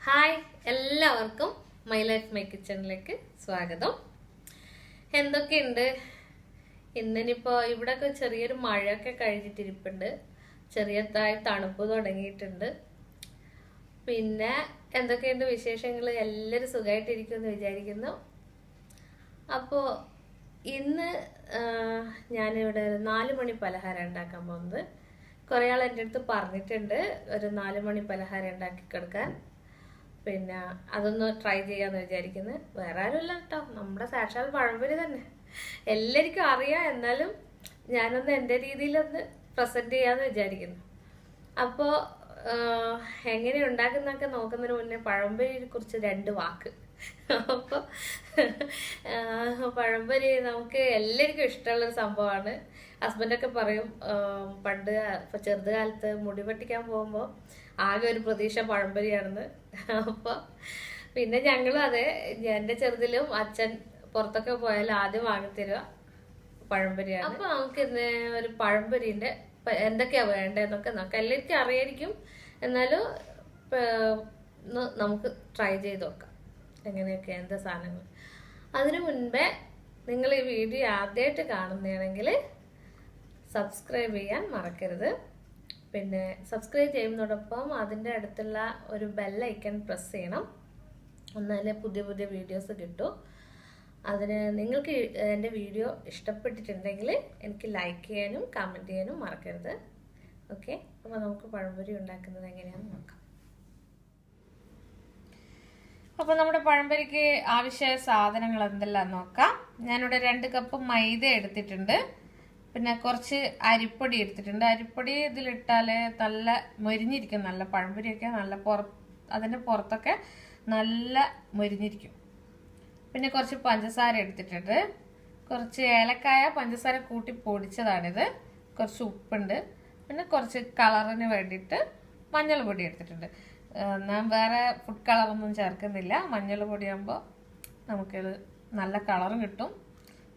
Hi എല്ലാവർക്കും my life my കിച്ചണിലേക്ക് സ്വാഗതം. എന്തൊക്കെയുണ്ട്? ഇന്നിപ്പോൾ ഇവിടെയൊക്കെ ചെറിയൊരു മഴയൊക്കെ കഴിഞ്ഞിട്ടിരിപ്പുണ്ട്. ചെറിയതായി തണുപ്പ് തുടങ്ങിയിട്ടുണ്ട്. പിന്നെ എന്തൊക്കെയുണ്ട് വിശേഷങ്ങൾ? എല്ലാവരും സുഖമായിട്ടിരിക്കുമെന്ന് വിചാരിക്കുന്നു. അപ്പോൾ ഇന്ന് ഞാനിവിടെ 4 മണി പലഹാരം ഉണ്ടാക്കാൻ പോകുന്നത്. കുറേ ആൾ എൻ്റെ അടുത്ത് പറഞ്ഞിട്ടുണ്ട് ഒരു 4 മണി പലഹാരം ഉണ്ടാക്കി കൊടുക്കാൻ. പിന്നെ അതൊന്ന് ട്രൈ ചെയ്യാമെന്ന് വിചാരിക്കുന്നത്. വേറെ ആരുമില്ല കേട്ടോ, നമ്മുടെ സാക്ഷാൽ പഴംപൊരി തന്നെ. എല്ലാവർക്കും അറിയാം, എന്നാലും ഞാനൊന്ന് എൻ്റെ രീതിയിലൊന്ന് പ്രസൻറ്റ് ചെയ്യാമെന്ന് വിചാരിക്കുന്നു. അപ്പോൾ എങ്ങനെ ഉണ്ടാക്കുന്നതൊക്കെ നോക്കുന്നതിന് മുന്നേ പഴംപൊരിയെ കുറിച്ച് 2 വാക്ക്. അപ്പോൾ പഴംപൊരി നമുക്ക് എല്ലാവർക്കും ഇഷ്ടമുള്ളൊരു സംഭവമാണ്. ഹസ്ബൻഡൊക്കെ പറയും, പണ്ട് ഇപ്പോൾ ചെറുതുകാലത്ത് മുടി വെട്ടിക്കാൻ പോകുമ്പോൾ ആകെ ഒരു പ്രതീക്ഷ പഴംപൊരിയാണെന്ന്. അപ്പോൾ പിന്നെ ഞങ്ങളും അതെ, എൻ്റെ ചെറുതിലും അച്ഛൻ പുറത്തൊക്കെ പോയാൽ ആദ്യം വാങ്ങിത്തരിക പഴംപൊരിയാണ്. അപ്പോൾ നമുക്ക് ഇന്ന് ഒരു പഴംപൊരിൻ്റെ എന്തൊക്കെയാ വേണ്ടതെന്നൊക്കെ നോക്കാം. എല്ലാവർക്കും അറിയായിരിക്കും, എന്നാലും നമുക്ക് ട്രൈ ചെയ്ത് നോക്കാം എങ്ങനെയൊക്കെ എന്താ സാധനങ്ങൾ. അതിനു മുൻപേ നിങ്ങൾ ഈ വീഡിയോ ആദ്യമായിട്ട് കാണുന്നതാണെങ്കിൽ സബ്സ്ക്രൈബ് ചെയ്യാൻ മറക്കരുത്. പിന്നെ സബ്സ്ക്രൈബ് ചെയ്യുന്നതോടൊപ്പം അതിൻ്റെ അടുത്തുള്ള ഒരു ബെല്ലൈക്കൺ പ്രസ് ചെയ്യണം, എന്നാലേ പുതിയ പുതിയ വീഡിയോസ് കിട്ടും. അതിന് നിങ്ങൾക്ക് എൻ്റെ വീഡിയോ ഇഷ്ടപ്പെട്ടിട്ടുണ്ടെങ്കിൽ എനിക്ക് ലൈക്ക് ചെയ്യാനും കമൻറ്റ് ചെയ്യാനും മറക്കരുത്. ഓക്കെ, അപ്പോൾ നമുക്ക് പഴംപൊരി ഉണ്ടാക്കുന്നത് എങ്ങനെയാണെന്ന് നോക്കാം. അപ്പോൾ നമ്മുടെ പഴംപൊരിക്ക് ആവശ്യമായ സാധനങ്ങൾ എന്തെല്ലാം നോക്കാം. ഞാനിവിടെ 2 കപ്പ് മൈദ എടുത്തിട്ടുണ്ട്. പിന്നെ കുറച്ച് അരിപ്പൊടി എടുത്തിട്ടുണ്ട്. അരിപ്പൊടി ഇതിലിട്ടാൽ നല്ല മൊരിഞ്ഞിരിക്കും. നല്ല പഴംപൊരിയൊക്കെ നല്ല അതിൻ്റെ പുറത്തൊക്കെ നല്ല മൊരിഞ്ഞിരിക്കും. പിന്നെ കുറച്ച് പഞ്ചസാര എടുത്തിട്ടുണ്ട്. കുറച്ച് ഏലക്കായ പഞ്ചസാര കൂട്ടി പൊടിച്ചതാണിത്. കുറച്ച് ഉപ്പുണ്ട്. പിന്നെ കുറച്ച് കളറിന് വേണ്ടിയിട്ട് മഞ്ഞൾ പൊടി എടുത്തിട്ടുണ്ട്. ഞാൻ വേറെ ഫുഡ് കളറൊന്നും ചേർക്കുന്നില്ല. മഞ്ഞൾ പൊടിയാകുമ്പോൾ നമുക്കിത് നല്ല കളറും കിട്ടും,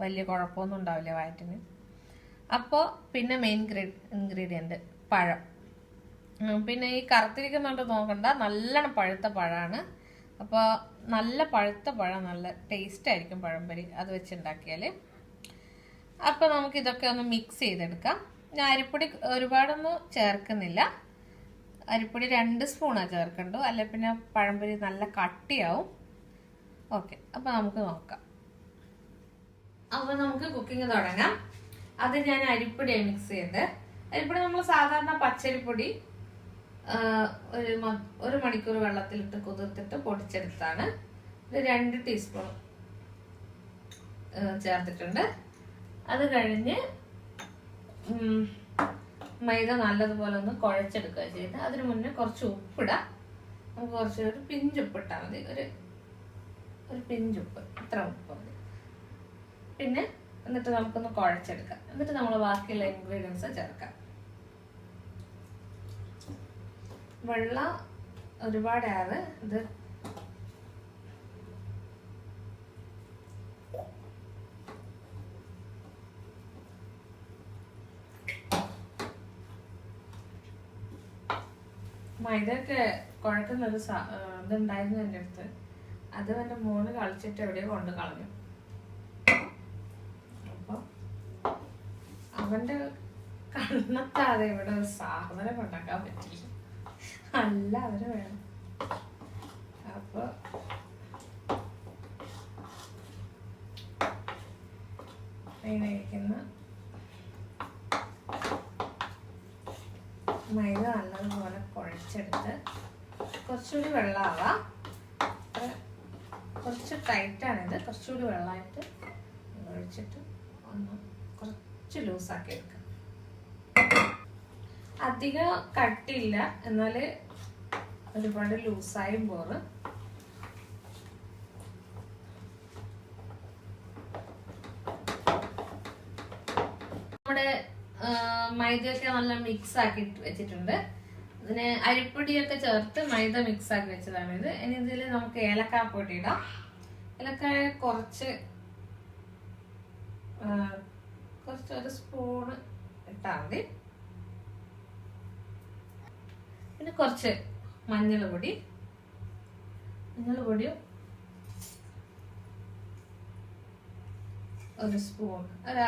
വലിയ കുഴപ്പമൊന്നും ഉണ്ടാവില്ല വയറ്റിന്. അപ്പോൾ പിന്നെ മെയിൻ ഇൻഗ്രീഡിയൻറ്റ് പഴം. പിന്നെ ഈ കറുത്തിരിക്കുന്നുണ്ട് നോക്കണ്ട, നല്ലോണം പഴുത്ത പഴമാണ്. അപ്പോൾ നല്ല പഴുത്ത പഴം നല്ല ടേസ്റ്റ് ആയിരിക്കും പഴംപൊരി അത് വെച്ചുണ്ടാക്കിയാൽ. അപ്പോൾ നമുക്കിതൊക്കെ ഒന്ന് മിക്സ് ചെയ്തെടുക്കാം. ഞാൻ അരിപ്പൊടി ഒരുപാടൊന്നും ചേർക്കുന്നില്ല. അരിപ്പൊടി 2 സ്പൂണാണ് ചേർക്കണ്ടു, അല്ലെ പിന്നെ പഴംപൊരി നല്ല കട്ടിയാവും. ഓക്കെ, അപ്പോൾ നമുക്ക് നോക്കാം. അപ്പോൾ നമുക്ക് കുക്കിംഗ് തുടങ്ങാം. അത് ഞാൻ അരിപ്പൊടിയാണ് മിക്സ് ചെയ്തത്. അരിപ്പൊടി നമ്മൾ സാധാരണ പച്ചരിപ്പൊടി 1 മണിക്കൂർ വെള്ളത്തിലിട്ട് കുതിർത്തിട്ട് പൊടിച്ചെടുത്താണ്. ഇത് 2 ടീസ്പൂൺ ചേർത്തിട്ടുണ്ട്. അത് കഴിഞ്ഞ് മൈദ നല്ലതുപോലെ ഒന്ന് കുഴച്ചെടുക്കുക ചെയ്ത് അതിന് മുന്നേ കുറച്ച് ഉപ്പിടാം. നമുക്ക് കുറച്ച് ഒരു പിഞ്ചുപ്പ് ഇട്ടാൽ മതി, ഒരു പിഞ്ചുപ്പ്, ഇത്ര ഉപ്പ് മതി. പിന്നെ എന്നിട്ട് നമുക്കൊന്ന് കുഴച്ചെടുക്കാം. എന്നിട്ട് നമ്മൾ ബാക്കിയുള്ള ഇൻഗ്രീഡിയൻസ് ചേർക്കാം. വെള്ളം ഒരുപാടാണ് ഇത്. മൈദയൊക്കെ കുഴക്കുന്നൊരു ഇതുണ്ടായിരുന്നു എൻ്റെ അടുത്ത്. അത് എൻ്റെ മോന് കളിച്ചിട്ട് എവിടെയോ കൊണ്ട് കളഞ്ഞു. അപ്പോൾ അവൻ്റെ കണ്ണത്താതെ ഇവിടെ ഒരു സാധനം ഉണ്ടാക്കാൻ പറ്റില്ല, അല്ല അവര് വേണം. അപ്പോൾ അതിനയക്കുന്ന മൈദ നല്ലതുപോലെ കുഴച്ചെടുത്ത് കുറച്ചുകൂടി വെള്ളമാവാം. കുറച്ച് ടൈറ്റാണിത്, കുറച്ചുകൂടി വെള്ളമായിട്ട് ഒഴിച്ചിട്ട് ഒന്ന് കുറച്ച് ലൂസാക്കി എടുക്കാം. അധികം കട്ടിയില്ല, എന്നാൽ ഒരുപാട് ലൂസായും പോറ്. നമ്മുടെ മൈദയൊക്കെ നല്ല മിക്സ് ആക്കി വെച്ചിട്ടുണ്ട്. ഇതിന് അരിപ്പൊടിയൊക്കെ ചേർത്ത് മൈദ മിക്സ് ആക്കി വെച്ചതാണ് ഇത്. ഇനി ഇതിൽ നമുക്ക് ഏലക്കാപ്പൊടി ഇടാം. ഏലക്കായ കുറച്ച് 1 സ്പൂണ് ഇട്ടാൽ മതി. പിന്നെ കുറച്ച് മഞ്ഞൾ പൊടി, മഞ്ഞൾപ്പൊടിയും ഒരു സ്പൂൺ, ഒരു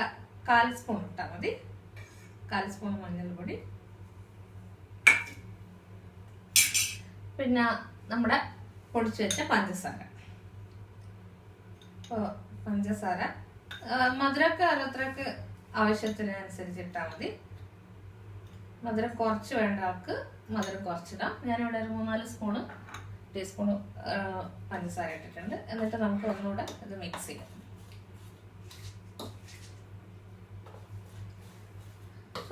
1/4 സ്പൂൺ ഇട്ടാൽ മതി. 1/4 സ്പൂൺ മഞ്ഞൾപ്പൊടി. പിന്നെ നമ്മുടെ പൊടിച്ചു വെച്ച പഞ്ചസാര. പഞ്ചസാര മധുരമൊക്കെ ഓരോരുത്തർക്ക് ആവശ്യത്തിനനുസരിച്ച് ഇട്ടാൽ മതി. മധുരം കുറച്ച് വേണ്ട ആൾക്ക് മധുരം കുറച്ചിടാം. ഞാനിവിടെ ഒരു 3-4 ടീസ്പൂൺ പഞ്ചസാര ഇട്ടിട്ടുണ്ട്. എന്നിട്ട് നമുക്ക് ഒന്നുകൂടെ ഇത് മിക്സ് ചെയ്യാം.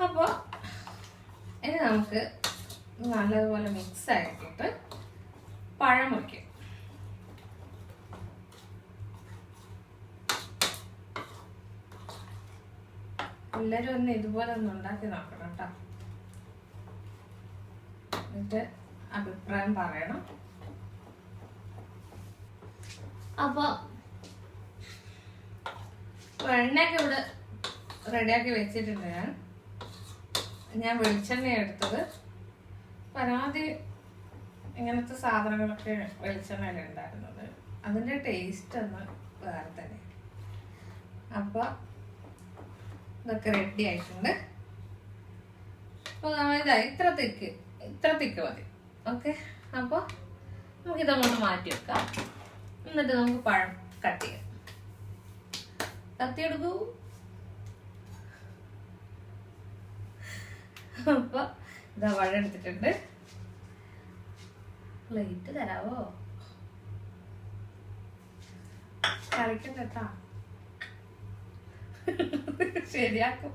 അപ്പോൾ ഇനി നമുക്ക് നല്ലതുപോലെ മിക്സ് ആക്കിയിട്ട് പഴം മുറിക്കും. എല്ലാവരും ഒന്ന് ഇതുപോലെ ഒന്ന് ഉണ്ടാക്കി നോക്കണം കേട്ടോ. എന്നിട്ട് അഭിപ്രായം പറയണം. അപ്പോൾ എണ്ണയൊക്കെ ഇവിടെ റെഡിയാക്കി വെച്ചിട്ടുണ്ട്. ഞാൻ വെളിച്ചെണ്ണ എടുത്തത്. പരാതി ഇങ്ങനത്തെ സാധനങ്ങളൊക്കെ വെളിച്ചെണ്ണയിൽ ഉണ്ടാക്കുന്നത്, അതിൻ്റെ ടേസ്റ്റ് ഒന്ന് വേറെ തന്നെ. അപ്പോൾ ഇതൊക്കെ റെഡി ആയിട്ടുണ്ട്. അപ്പോൾ നമ്മളിതാ ഇത്ര തിക്ക് മതി. ഓക്കെ, അപ്പോൾ നമുക്കിതങ്ങോട്ട് മാറ്റി വെക്കാം. എന്നിട്ട് നമുക്ക് പഴം കട്ട് ചെയ്യാം. കത്തിയെടുക്കൂ. അപ്പൊ ഇതാ പഴം എടുത്തിട്ടുണ്ട്. പ്ലേറ്റ് തരാവോ? കളിക്കണ്ട കേട്ടാ, ശരിയാക്കും.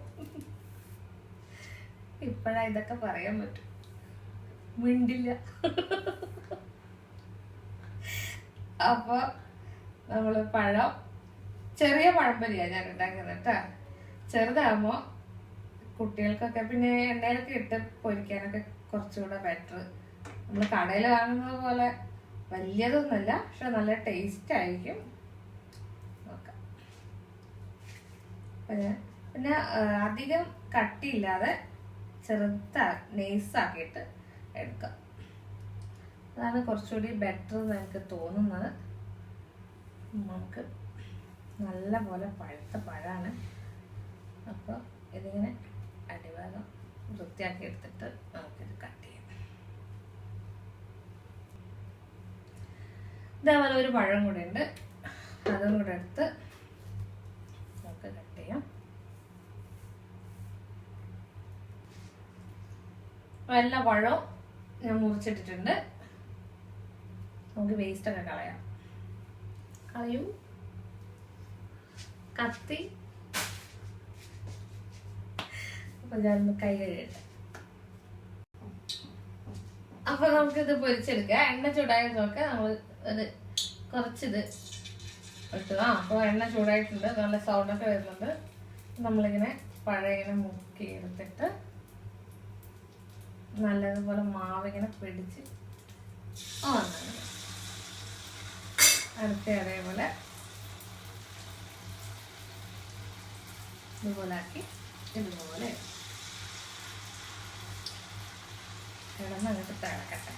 ഇപ്പഴാ ഇതൊക്കെ പറയാൻ പറ്റും. മിണ്ടില്ല. അപ്പൊ നമ്മള് പഴം, ചെറിയ പഴംപൊരിയാ ഞാൻ ഉണ്ടാക്കുന്നത് കേട്ടാ. ചെറുതാകുമ്പോ കുട്ടികൾക്കൊക്കെ പിന്നെ എണ്ണയിലൊക്കെ ഇട്ട് പൊരിക്കാനൊക്കെ കുറച്ചുകൂടെ ബെറ്റർ. നമ്മൾ കടയിൽ വാങ്ങുന്നത് പോലെ വലിയതൊന്നുമല്ല, പക്ഷെ നല്ല ടേസ്റ്റ് ആയിരിക്കും. നോക്കാം. പിന്നെ അധികം കട്ടിയില്ലാതെ നെയ്സാക്കിയിട്ട് എടുക്കാം. അതാണ് കുറച്ചുകൂടി ബെറ്റർ എന്ന് എനിക്ക് തോന്നുന്നത്. നമുക്ക് നല്ല പോലെ പഴുത്ത പഴമാണ്. അപ്പോൾ ഇതിങ്ങനെ അടിഭാഗം വൃത്തിയാക്കി എടുത്തിട്ട് നമുക്കിത് കട്ട് ചെയ്യാം. ഇതേപോലെ ഒരു പഴം കൂടെ ഉണ്ട്, അതും കൂടെ എടുത്ത് നമുക്ക് കട്ട് ചെയ്യാം. എല്ലാ പഴവും ഞാൻ മുറിച്ചിട്ടിട്ടുണ്ട്. നമുക്ക് വേസ്റ്റൊക്കെ കളയാം. കളയൂ. കത്തി. അപ്പൊ ഞാനൊന്ന് കൈ കഴുകട്ടെ. അപ്പൊ നമുക്കിത് പൊരിച്ചെടുക്കാം. എണ്ണ ചൂടായി നോക്കാം. നമ്മൾ അത് കുറച്ചിത് ഇട്ടു. അപ്പോൾ എണ്ണ ചൂടായിട്ടുണ്ട്, നല്ല സൗണ്ടൊക്കെ വരുന്നുണ്ട്. നമ്മളിങ്ങനെ പഴം ഇങ്ങനെ മുക്കി എടുത്തിട്ട് നല്ലതുപോലെ മാവിങ്ങനെ പിടിച്ച് അടുത്ത അതേപോലെ ഇതുപോലെ ആക്കി ഇതുപോലെ കിടന്നങ്ങോട്ട് തിളക്കട്ടെ.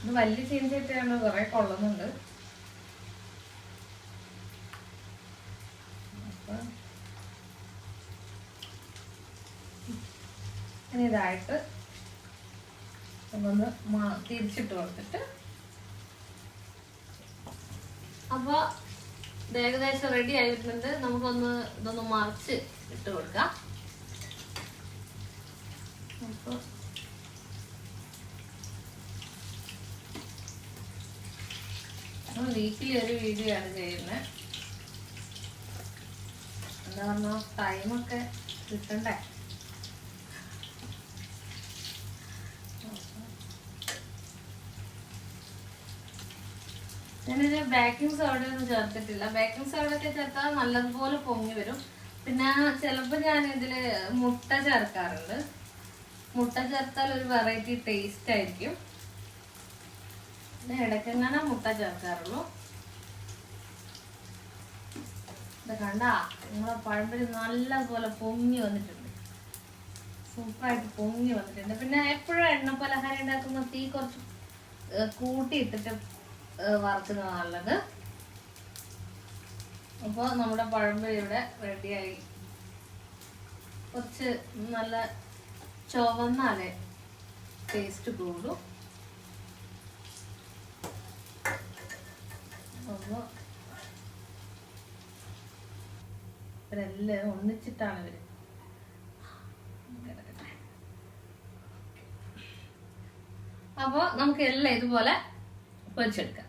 ഇത് വലിയ ചീഞ്ചട്ടിയാണ്, കുറെ കൊള്ളുന്നുണ്ട്. ഇനി ഇതായിട്ട് ഒന്ന് തിരിച്ചിട്ട് കൊടുത്തിട്ട്, അപ്പൊ ഇത് ഏകദേശം റെഡി ആയിട്ടുണ്ട്. നമുക്കൊന്ന് ഇതൊന്ന് മറിച്ച് ഇട്ട് കൊടുക്കാം. അപ്പൊ വീക്കിലി ഒരു വീഡിയോ ആണ് ചെയ്യുന്നത്. എന്താ പറഞ്ഞാൽ ടൈമൊക്കെ കിട്ടണ്ടേ. ഞാനിത് ബേക്കിംഗ് സോഡ ഒന്നും ചേർത്തിട്ടില്ല. ബേക്കിംഗ് സോഡ ഒക്കെ ചേർത്താൽ നല്ലതുപോലെ പൊങ്ങി വരും. പിന്നെ ചിലപ്പോൾ ഞാൻ ഇതില് മുട്ട ചേർക്കാറുണ്ട്. മുട്ട ചേർത്താൽ ഒരു വെറൈറ്റി ടേസ്റ്റ് ആയിരിക്കും. പിന്നെ ഇടയ്ക്കെങ്ങനെ മുട്ട ചേർക്കാറുള്ളൂ. ഇത് കണ്ടാ നമ്മളെ പഴംപൊരി നല്ലപോലെ പൊങ്ങി വന്നിട്ടുണ്ട്, സൂപ്പറായിട്ട് പൊങ്ങി വന്നിട്ടുണ്ട്. പിന്നെ എപ്പോഴും എണ്ണ പലഹാരം ഉണ്ടാക്കുമ്പോൾ തീ കുറച്ച് കൂട്ടിയിട്ടിട്ട് വറുക്കുന്നതാണ് നല്ലത്. അപ്പോൾ നമ്മുടെ പഴംപൊരി ഇവിടെ റെഡിയായി. കുറച്ച് നല്ല ചുവന്നാലേ ടേസ്റ്റ് കൂടും. അപ്പോൾ ഇവരെല്ലാം ഒന്നിച്ചിട്ടാണ് ഇവര്. അപ്പോൾ നമുക്ക് എല്ലാം ഇതുപോലെ പൊരിച്ചെടുക്കാം.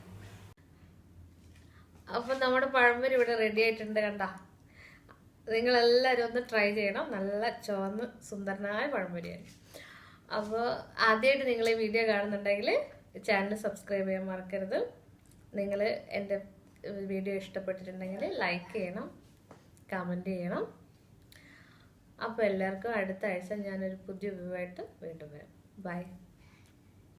അപ്പം നമ്മുടെ പഴംപൊരി ഇവിടെ റെഡി ആയിട്ടുണ്ട്. കണ്ട, നിങ്ങളെല്ലാവരും ഒന്ന് ട്രൈ ചെയ്യണം. നല്ല ചുവന്ന് സുന്ദരനായ പഴംപൊരിയാണ്. അപ്പോൾ ആദ്യമായിട്ട് നിങ്ങൾ ഈ വീഡിയോ കാണുന്നുണ്ടെങ്കിൽ ചാനൽ സബ്സ്ക്രൈബ് ചെയ്യാൻ മറക്കരുത്. നിങ്ങൾ എൻ്റെ വീഡിയോ ഇഷ്ടപ്പെട്ടിട്ടുണ്ടെങ്കിൽ ലൈക്ക് ചെയ്യണം, കമൻറ്റ് ചെയ്യണം. അപ്പോൾ എല്ലാവർക്കും അടുത്ത ആഴ്ച ഞാനൊരു പുതിയ വീഡിയോ ആയിട്ട് വീണ്ടും വരാം. ബൈ.